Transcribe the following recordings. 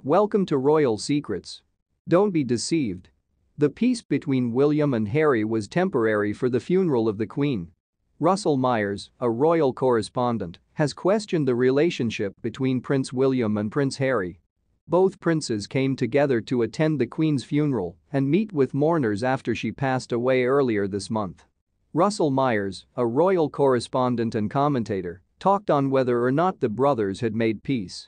Welcome to Royal Secrets. Don't be deceived. The peace between William and Harry was temporary for the funeral of the Queen. Russell Myers, a royal correspondent, has questioned the relationship between Prince William and Prince Harry. Both princes came together to attend the Queen's funeral and meet with mourners after she passed away earlier this month. Russell Myers, a royal correspondent and commentator, talked on whether or not the brothers had made peace.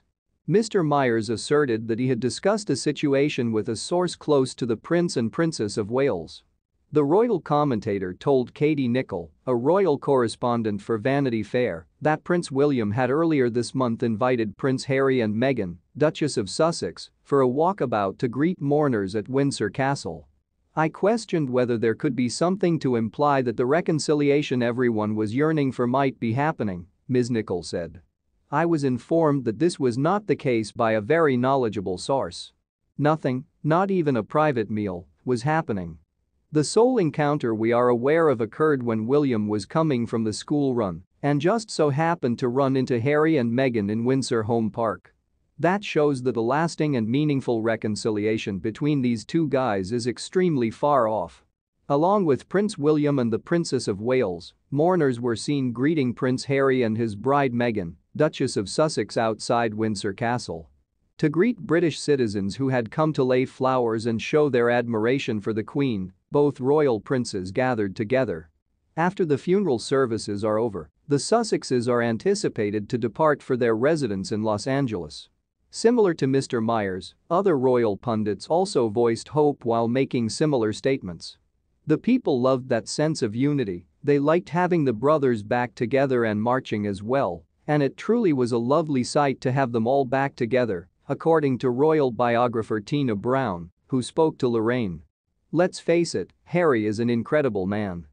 Mr. Myers asserted that he had discussed a situation with a source close to the Prince and Princess of Wales. The royal commentator told Katie Nicholl, a royal correspondent for Vanity Fair, that Prince William had earlier this month invited Prince Harry and Meghan, Duchess of Sussex, for a walkabout to greet mourners at Windsor Castle. I questioned whether there could be something to imply that the reconciliation everyone was yearning for might be happening, Ms. Nicholl said. I was informed that this was not the case by a very knowledgeable source. Nothing, not even a private meal, was happening. The sole encounter we are aware of occurred when William was coming from the school run and just so happened to run into Harry and Meghan in Windsor Home Park. That shows that a lasting and meaningful reconciliation between these two guys is extremely far off. Along with Prince William and the Princess of Wales, mourners were seen greeting Prince Harry and his bride Meghan, Duchess of Sussex outside Windsor Castle. To greet British citizens who had come to lay flowers and show their admiration for the Queen, both royal princes gathered together. After the funeral services are over, the Sussexes are anticipated to depart for their residence in Los Angeles. Similar to Mr. Myers, other royal pundits also voiced hope while making similar statements. The people loved that sense of unity, they liked having the brothers back together and marching as well, and it truly was a lovely sight to have them all back together, according to royal biographer Tina Brown, who spoke to Lorraine. Let's face it, Harry is an incredible man.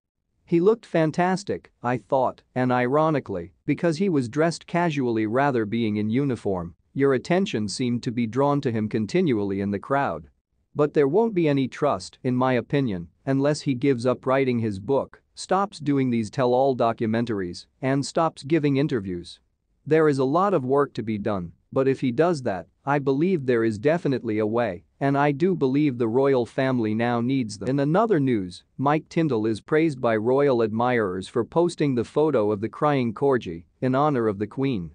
He looked fantastic, I thought, and ironically, because he was dressed casually rather being in uniform, your attention seemed to be drawn to him continually in the crowd. But there won't be any trust, in my opinion, unless he gives up writing his book, stops doing these tell-all documentaries, and stops giving interviews. There is a lot of work to be done, but if he does that, I believe there is definitely a way, and I do believe the royal family now needs them. In another news, Mike Tindall is praised by royal admirers for posting the photo of the crying corgi in honor of the Queen.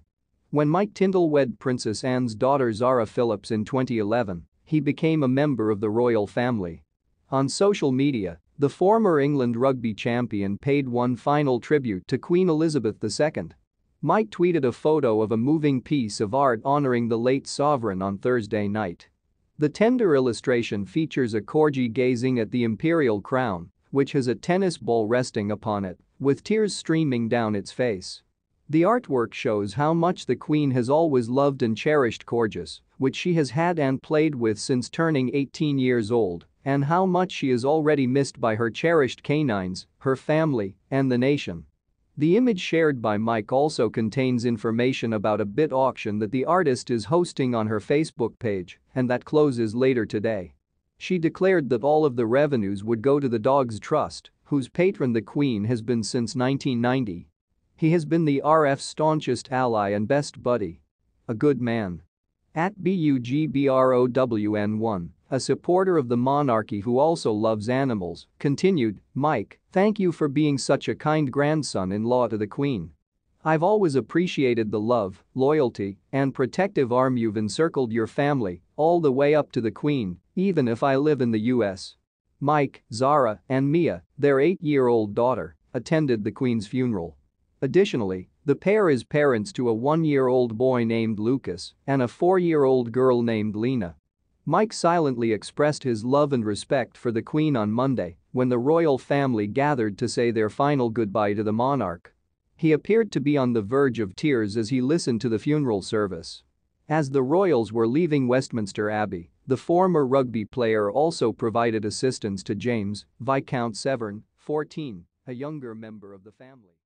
When Mike Tindall wed Princess Anne's daughter Zara Phillips in 2011, he became a member of the royal family. On social media, the former England rugby champion paid one final tribute to Queen Elizabeth II. Mike tweeted a photo of a moving piece of art honoring the late sovereign on Thursday night. The tender illustration features a corgi gazing at the imperial crown, which has a tennis ball resting upon it, with tears streaming down its face. The artwork shows how much the Queen has always loved and cherished corgis, which she has had and played with since turning 18 years old, and how much she is already missed by her cherished canines, her family, and the nation. The image shared by Mike also contains information about a bit auction that the artist is hosting on her Facebook page and that closes later today. She declared that all of the revenues would go to the Dogs Trust, whose patron the Queen has been since 1990. He has been the RF's staunchest ally and best buddy. A good man. At BUGBROWN1, a supporter of the monarchy who also loves animals, continued, Mike, thank you for being such a kind grandson-in-law to the Queen. I've always appreciated the love, loyalty, and protective arm you've encircled your family, all the way up to the Queen, even if I live in the US. Mike, Zara, and Mia, their 8-year-old daughter, attended the Queen's funeral. Additionally, the pair is parents to a 1-year-old boy named Lucas and a 4-year-old girl named Lena. Mike silently expressed his love and respect for the Queen on Monday when the royal family gathered to say their final goodbye to the monarch. He appeared to be on the verge of tears as he listened to the funeral service. As the royals were leaving Westminster Abbey, the former rugby player also provided assistance to James, Viscount Severn, 14, a younger member of the family.